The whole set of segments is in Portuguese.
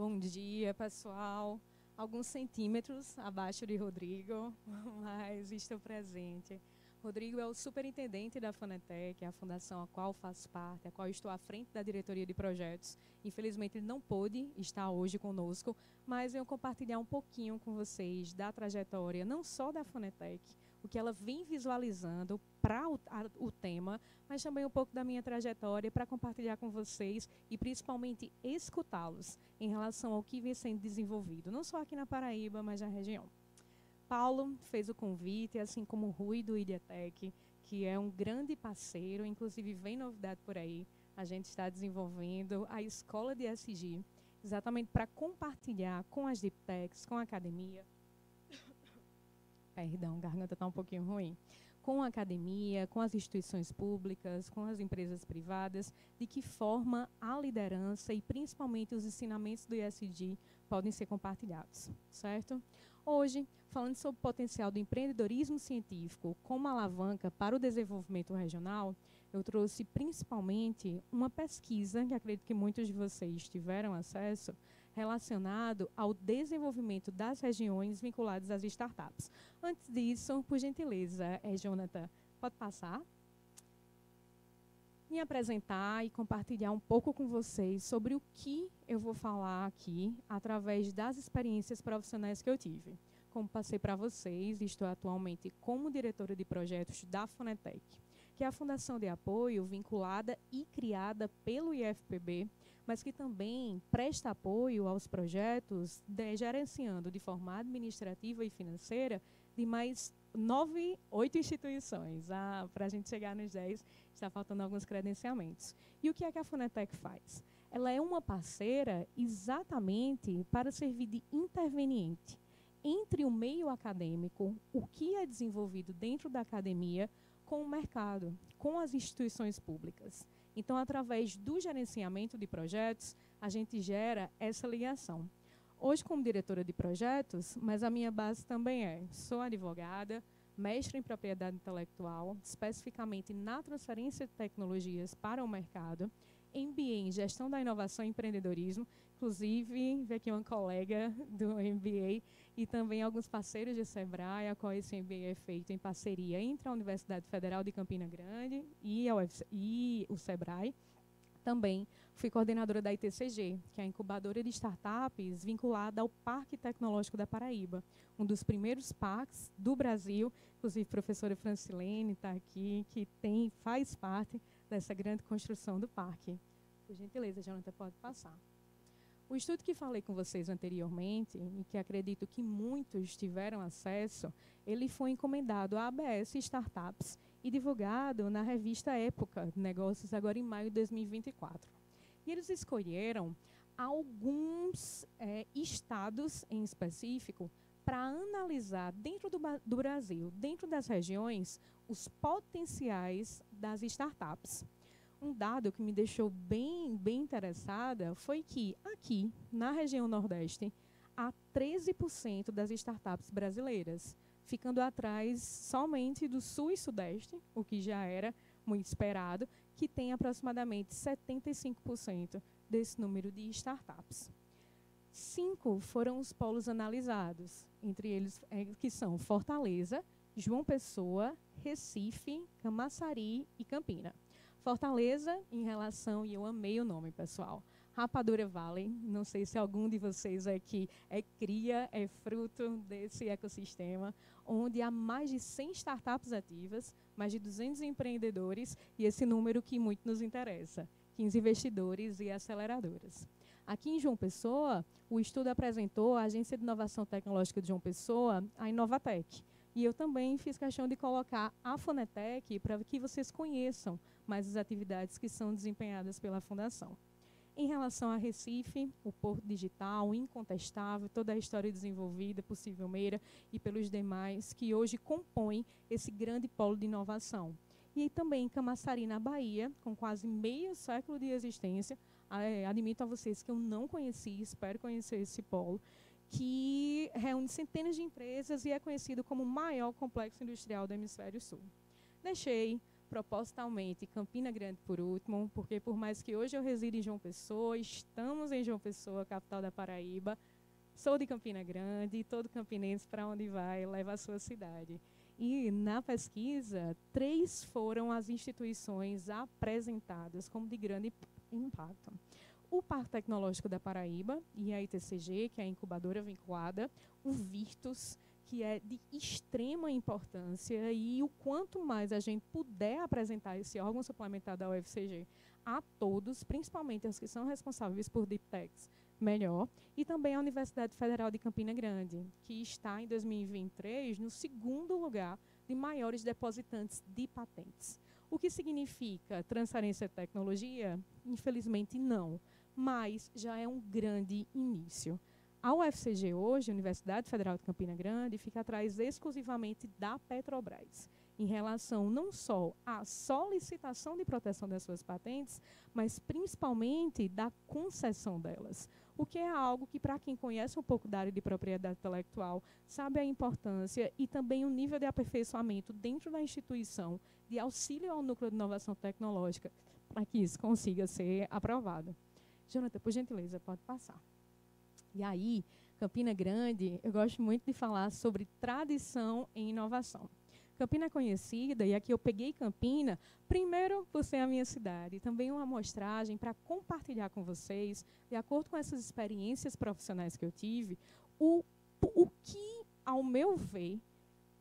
Bom dia, pessoal. Alguns centímetros abaixo de Rodrigo, mas estou presente. Rodrigo é o superintendente da Fonetec, a fundação a qual faço parte, a qual estou à frente da diretoria de projetos. Infelizmente, ele não pôde estar hoje conosco, mas venho compartilhar um pouquinho com vocês da trajetória, não só da Fonetec, o que ela vem visualizando para o tema, mas também um pouco da minha trajetória para compartilhar com vocês e principalmente escutá-los em relação ao que vem sendo desenvolvido, não só aqui na Paraíba, mas na região. Paulo fez o convite, assim como o Rui do IDEATEC, que é um grande parceiro, inclusive vem novidade por aí. A gente está desenvolvendo a escola de SG, exatamente para compartilhar com as Deep Techs, com a academia. Perdão, a garganta está um pouquinho ruim. Com a academia, com as instituições públicas, com as empresas privadas, de que forma a liderança e principalmente os ensinamentos do ESG podem ser compartilhados, certo? Hoje, falando sobre o potencial do empreendedorismo científico como alavanca para o desenvolvimento regional, eu trouxe principalmente uma pesquisa, que acredito que muitos de vocês tiveram acesso, relacionado ao desenvolvimento das regiões vinculadas às startups. Antes disso, por gentileza, Jonathan, pode passar? Me apresentar e compartilhar um pouco com vocês sobre o que eu vou falar aqui através das experiências profissionais que eu tive. Como passei para vocês, estou atualmente como diretora de projetos da Fonetec, que é a fundação de apoio vinculada e criada pelo IFPB, mas que também presta apoio aos projetos, gerenciando de forma administrativa e financeira de mais 8 instituições. Para a gente chegar nos 10, está faltando alguns credenciamentos. E o que é que a Fonetec faz? Ela é uma parceira exatamente para servir de interveniente entre o meio acadêmico, o que é desenvolvido dentro da academia, com o mercado, com as instituições públicas. Então, através do gerenciamento de projetos, a gente gera essa ligação. Hoje, como diretora de projetos, mas a minha base também sou advogada, mestre em propriedade intelectual, especificamente na transferência de tecnologias para o mercado, MBA em gestão da inovação e empreendedorismo, inclusive, vi aqui uma colega do MBA e também alguns parceiros de Sebrae, a qual esse MBA é feito em parceria entre a Universidade Federal de Campina Grande e o Sebrae. Também fui coordenadora da ITCG, que é a incubadora de startups vinculada ao Parque Tecnológico da Paraíba, um dos primeiros parques do Brasil, inclusive a professora Francilene está aqui, que faz parte dessa grande construção do parque. Por gentileza, Jonathan, pode passar. O estudo que falei com vocês anteriormente, e que acredito que muitos tiveram acesso, ele foi encomendado à ABS Startups e divulgado na revista Época de Negócios, agora em maio de 2024. E eles escolheram alguns estados em específico para analisar dentro do Brasil, dentro das regiões, os potenciais das startups. Um dado que me deixou bem interessada foi que aqui, na região Nordeste, há 13% das startups brasileiras, ficando atrás somente do Sul e Sudeste, o que já era muito esperado, que tem aproximadamente 75% desse número de startups. 5 foram os polos analisados, entre eles que são Fortaleza, João Pessoa, Recife, Camaçari e Campina. Fortaleza, em relação, e eu amei o nome, pessoal, Rapadura Valley, não sei se algum de vocês aqui é cria, é fruto desse ecossistema, onde há mais de 100 startups ativas, mais de 200 empreendedores e esse número que muito nos interessa, 15 investidores e aceleradoras. Aqui em João Pessoa, o estudo apresentou a Agência de Inovação Tecnológica de João Pessoa, a Inovatec. E eu também fiz questão de colocar a Fonetec para que vocês conheçam mais as atividades que são desempenhadas pela Fundação. Em relação a Recife, o Porto Digital, incontestável, toda a história desenvolvida por Silvio Meira e pelos demais que hoje compõem esse grande polo de inovação. E também em Camaçari, na Bahia, com quase meio século de existência, admito a vocês que eu não conheci, espero conhecer esse polo, que reúne centenas de empresas e é conhecido como o maior complexo industrial do Hemisfério Sul. Deixei propositalmente Campina Grande por último, porque por mais que hoje eu resida em João Pessoa, estamos em João Pessoa, capital da Paraíba, sou de Campina Grande e todo campinense para onde vai leva a sua cidade. E na pesquisa, 3 foram as instituições apresentadas como de grande impacto. O Parque Tecnológico da Paraíba e a ITCG, que é a incubadora vinculada, o Virtus, que é de extrema importância, e o quanto mais a gente puder apresentar esse órgão suplementar da UFCG a todos, principalmente aos que são responsáveis por Deep Techs, melhor. E também a Universidade Federal de Campina Grande, que está em 2023 no 2º lugar de maiores depositantes de patentes. O que significa transferência de tecnologia? Infelizmente não, mas já é um grande início. A UFCG hoje, a Universidade Federal de Campina Grande, fica atrás exclusivamente da Petrobras, em relação não só à solicitação de proteção das suas patentes, mas principalmente da concessão delas. O que é algo que, para quem conhece um pouco da área de propriedade intelectual, sabe a importância e também o nível de aperfeiçoamento dentro da instituição de auxílio ao núcleo de inovação tecnológica, para que isso consiga ser aprovado. Jonathan, por gentileza, pode passar. E aí, Campina Grande, eu gosto muito de falar sobre tradição em inovação. Campina é conhecida, e aqui eu peguei Campina, primeiro por ser a minha cidade, e também uma amostragem para compartilhar com vocês, de acordo com essas experiências profissionais que eu tive, o que, ao meu ver,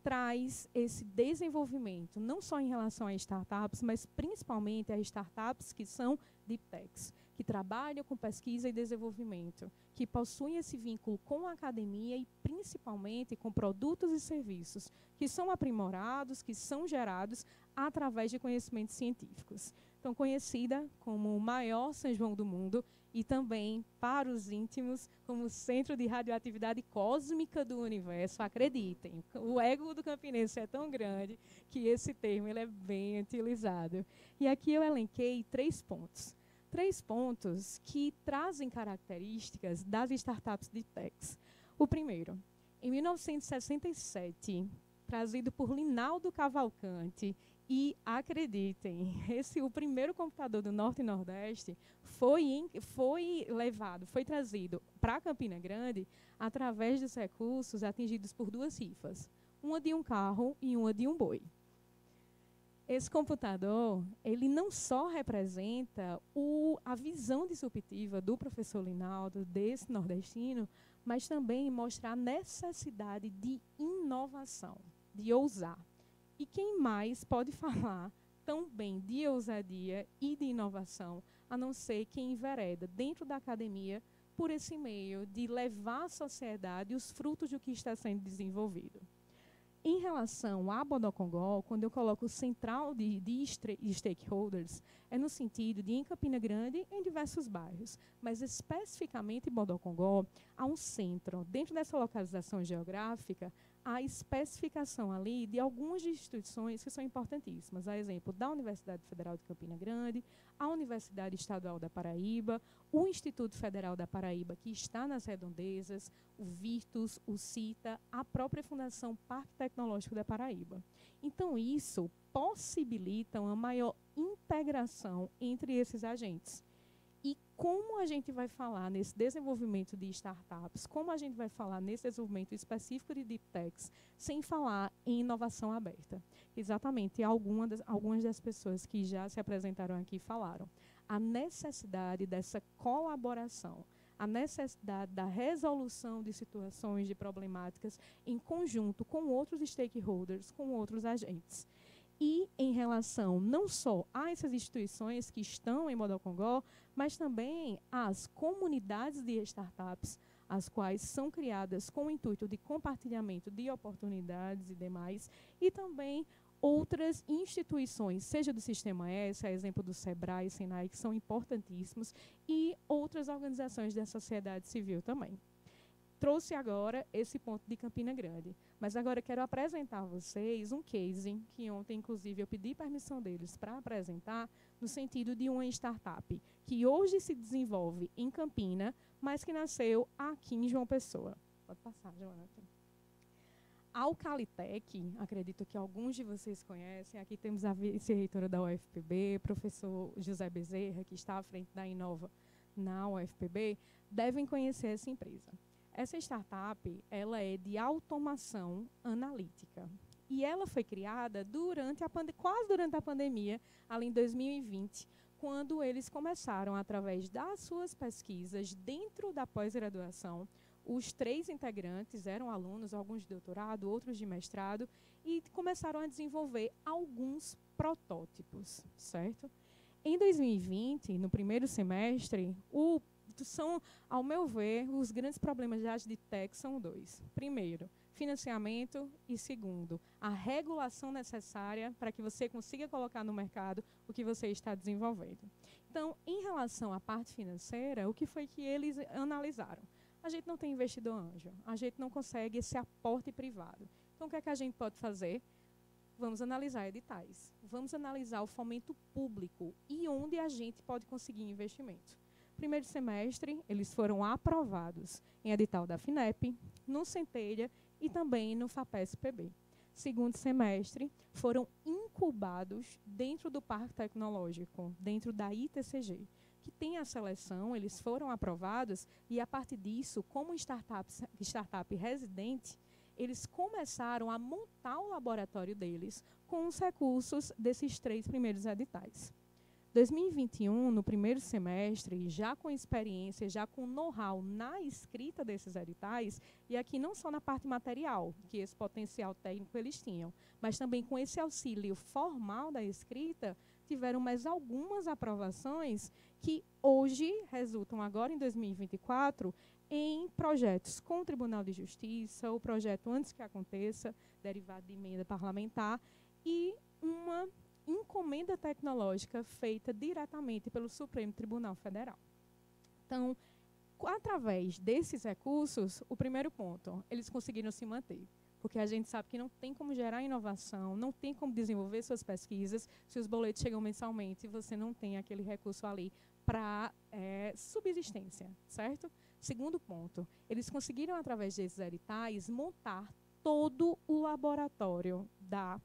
traz esse desenvolvimento, não só em relação a startups, mas principalmente a startups que são deep techs, que trabalham com pesquisa e desenvolvimento, que possuem esse vínculo com a academia e principalmente com produtos e serviços que são aprimorados, que são gerados através de conhecimentos científicos. Então, conhecida como o maior São João do mundo e também, para os íntimos, como o centro de radioatividade cósmica do universo. Acreditem, o ego do campinense é tão grande que esse termo ele é bem utilizado. E aqui eu elenquei 3 pontos. 3 pontos que trazem características das startups de techs. O primeiro, em 1967, trazido por Linaldo Cavalcante, e acreditem, o primeiro computador do Norte e Nordeste foi trazido para Campina Grande através dos recursos atingidos por 2 rifas, uma de um carro e uma de um boi. Esse computador, ele não só representa a visão disruptiva do professor Linaldo, desse nordestino, mas também mostra a necessidade de inovação, de ousar. E quem mais pode falar tão bem de ousadia e de inovação, a não ser quem envereda dentro da academia por esse meio de levar à sociedade os frutos do que está sendo desenvolvido. Em relação a Bodocongó, quando eu coloco central de stakeholders, é no sentido de, em Campina Grande, em diversos bairros, mas especificamente em Bodocongó, há um centro. Dentro dessa localização geográfica, há especificação ali de algumas instituições que são importantíssimas. A exemplo da Universidade Federal de Campina Grande, a Universidade Estadual da Paraíba, o Instituto Federal da Paraíba, que está nas redondezas, o Virtus, o CITA, a própria Fundação Parque Tecnológico da Paraíba. Então, isso possibilita uma maior integração entre esses agentes. E como a gente vai falar nesse desenvolvimento de startups, como a gente vai falar nesse desenvolvimento específico de deep techs, sem falar em inovação aberta? Exatamente, algumas das pessoas que já se apresentaram aqui falaram. A necessidade dessa colaboração, a necessidade da resolução de situações, de problemáticas, em conjunto com outros stakeholders, com outros agentes. E em relação não só a essas instituições que estão em Bodocongó, mas também às comunidades de startups, as quais são criadas com o intuito de compartilhamento de oportunidades e demais, e também outras instituições, seja do Sistema S, a exemplo do SEBRAE e SENAI, que são importantíssimos, e outras organizações da sociedade civil também. Trouxe agora esse ponto de Campina Grande, mas agora quero apresentar a vocês um case que ontem, inclusive, eu pedi permissão deles para apresentar, no sentido de uma startup que hoje se desenvolve em Campina, mas que nasceu aqui em João Pessoa. Pode passar, Jonathan. Alcalitec, acredito que alguns de vocês conhecem, aqui temos a vice-reitora da UFPB, professor José Bezerra, que está à frente da Inova na UFPB, devem conhecer essa empresa. Essa startup, ela é de automação analítica. E ela foi criada quase durante a pandemia, ali em 2020, quando eles começaram, através das suas pesquisas dentro da pós-graduação. Os 3 integrantes eram alunos, alguns de doutorado, outros de mestrado, e começaram a desenvolver alguns protótipos, certo? Em 2020, no primeiro semestre, ao meu ver, os grandes problemas da AgriTech são 2. Primeiro, financiamento, e segundo, a regulação necessária para que você consiga colocar no mercado o que você está desenvolvendo. Então, em relação à parte financeira, o que foi que eles analisaram? A gente não tem investidor anjo, a gente não consegue esse aporte privado. Então, o que é que a gente pode fazer? Vamos analisar editais, vamos analisar o fomento público e onde a gente pode conseguir investimento. Primeiro semestre, eles foram aprovados em edital da FINEP, no Centelha e também no FAPESP-PB. Segundo semestre, foram incubados dentro do Parque Tecnológico, dentro da ITCG, que tem a seleção, eles foram aprovados e, a partir disso, como startup residente, eles começaram a montar o laboratório deles com os recursos desses 3 primeiros editais. 2021, no primeiro semestre, já com experiência, já com know-how na escrita desses editais, e aqui não só na parte material, que esse potencial técnico eles tinham, mas também com esse auxílio formal da escrita, tiveram mais algumas aprovações que hoje resultam, agora em 2024, em projetos com o Tribunal de Justiça, o projeto Antes que Aconteça, derivado de emenda parlamentar, e uma encomenda tecnológica feita diretamente pelo Supremo Tribunal Federal. Então, através desses recursos, o primeiro ponto, eles conseguiram se manter, porque a gente sabe que não tem como gerar inovação, não tem como desenvolver suas pesquisas se os boletos chegam mensalmente e você não tem aquele recurso ali para subsistência, certo? Segundo ponto, eles conseguiram, através desses editais, montar todo o laboratório da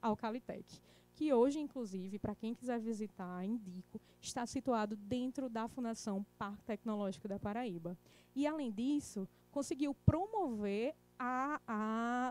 Alcalitec, que hoje, inclusive, para quem quiser visitar, indico, está situado dentro da Fundação Parque Tecnológico da Paraíba. E, além disso, conseguiu promover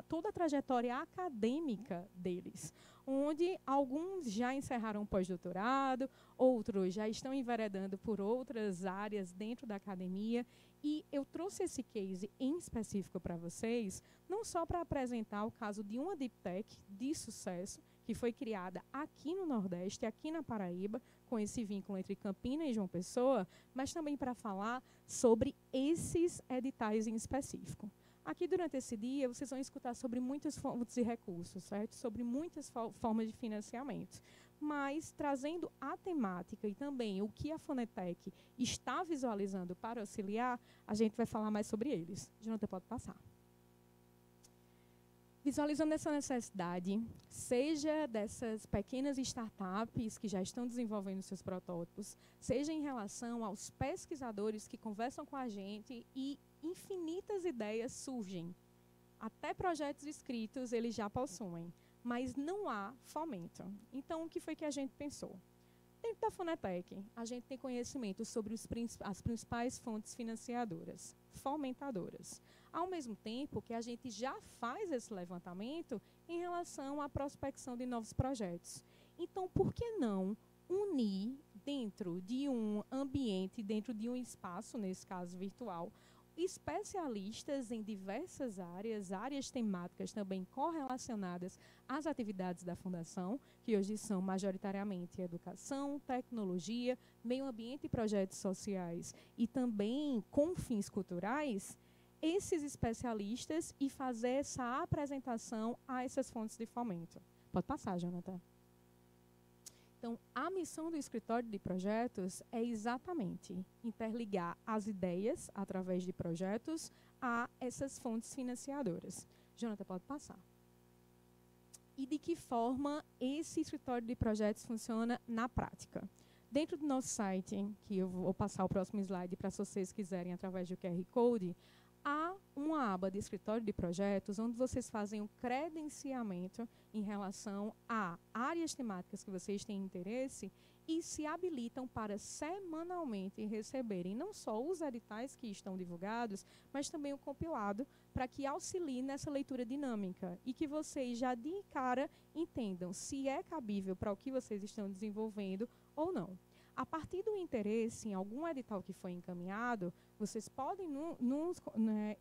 toda a trajetória acadêmica deles, onde alguns já encerraram pós-doutorado, outros já estão enveredando por outras áreas dentro da academia. E eu trouxe esse case em específico para vocês, não só para apresentar o caso de uma Deep Tech de sucesso, que foi criada aqui no Nordeste, aqui na Paraíba, com esse vínculo entre Campinas e João Pessoa, mas também para falar sobre esses editais em específico. Aqui, durante esse dia, vocês vão escutar sobre muitas fontes de recursos, certo? Sobre muitas formas de financiamento. Mas, trazendo a temática e também o que a Fonetec está visualizando para auxiliar, a gente vai falar mais sobre eles. Jonathan, pode passar. Visualizando essa necessidade, seja dessas pequenas startups que já estão desenvolvendo seus protótipos, seja em relação aos pesquisadores que conversam com a gente e infinitas ideias surgem. Até projetos escritos eles já possuem, mas não há fomento. Então, o que foi que a gente pensou? Dentro da Fonetec, a gente tem conhecimento sobre as principais fontes financiadoras, fomentadoras. Ao mesmo tempo que a gente já faz esse levantamento em relação à prospecção de novos projetos. Então, por que não unir dentro de um ambiente, dentro de um espaço, nesse caso virtual, especialistas em diversas áreas temáticas também correlacionadas às atividades da Fundação, que hoje são majoritariamente educação, tecnologia, meio ambiente e projetos sociais, e também com fins culturais, esses especialistas e fazer essa apresentação a essas fontes de fomento. Pode passar, Jonathan. Então, a missão do escritório de projetos é exatamente interligar as ideias, através de projetos, a essas fontes financiadoras. Jonathan, pode passar. E de que forma esse escritório de projetos funciona na prática? Dentro do nosso site, que eu vou passar o próximo slide para se vocês quiserem, através do QR Code, há uma aba de escritório de projetos, onde vocês fazem o credenciamento em relação a áreas temáticas que vocês têm interesse e se habilitam para semanalmente receberem não só os editais que estão divulgados, mas também o compilado, para que auxilie nessa leitura dinâmica e que vocês já de cara entendam se é cabível para o que vocês estão desenvolvendo ou não. A partir do interesse em algum edital que foi encaminhado, vocês podem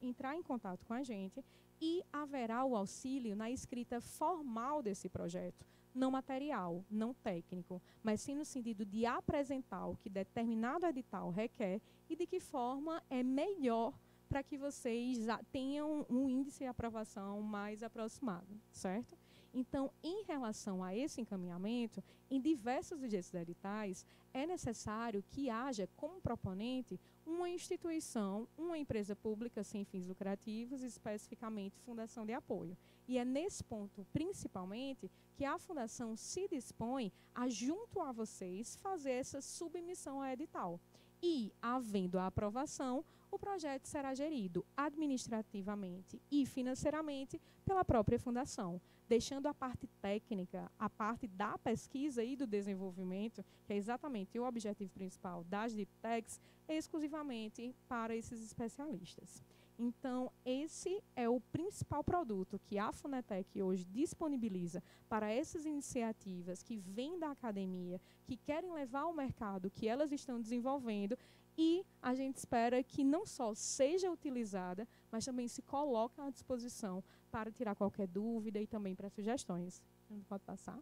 entrar em contato com a gente e haverá o auxílio na escrita formal desse projeto, não material, não técnico, mas sim no sentido de apresentar o que determinado edital requer e de que forma é melhor para que vocês tenham um índice de aprovação mais aproximado, certo? Então, em relação a esse encaminhamento, em diversos desses editais, é necessário que haja como proponente uma instituição, uma empresa pública sem fins lucrativos, especificamente fundação de apoio. E é nesse ponto, principalmente, que a fundação se dispõe a, junto a vocês, fazer essa submissão ao edital. E, havendo a aprovação, o projeto será gerido administrativamente e financeiramente pela própria fundação, deixando a parte técnica, a parte da pesquisa e do desenvolvimento, que é exatamente o objetivo principal das Deep Techs, exclusivamente para esses especialistas. Então, esse é o principal produto que a Funetec hoje disponibiliza para essas iniciativas que vêm da academia, que querem levar ao mercado o que elas estão desenvolvendo, e a gente espera que não só seja utilizada, mas também se coloque à disposição para tirar qualquer dúvida e também para sugestões. Pode passar?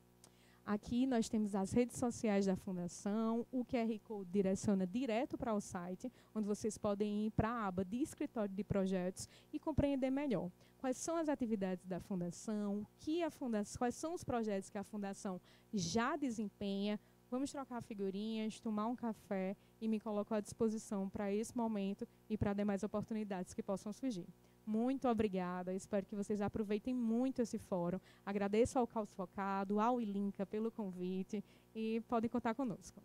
Aqui nós temos as redes sociais da Fundação, o QR Code direciona direto para o site, onde vocês podem ir para a aba de escritório de projetos e compreender melhor quais são as atividades da Fundação, quais são os projetos que a Fundação já desempenha. Vamos trocar figurinhas, tomar um café e me coloco à disposição para esse momento e para demais oportunidades que possam surgir. Muito obrigada, espero que vocês aproveitem muito esse fórum. Agradeço ao Caos Focado, ao Ilinca pelo convite e podem contar conosco.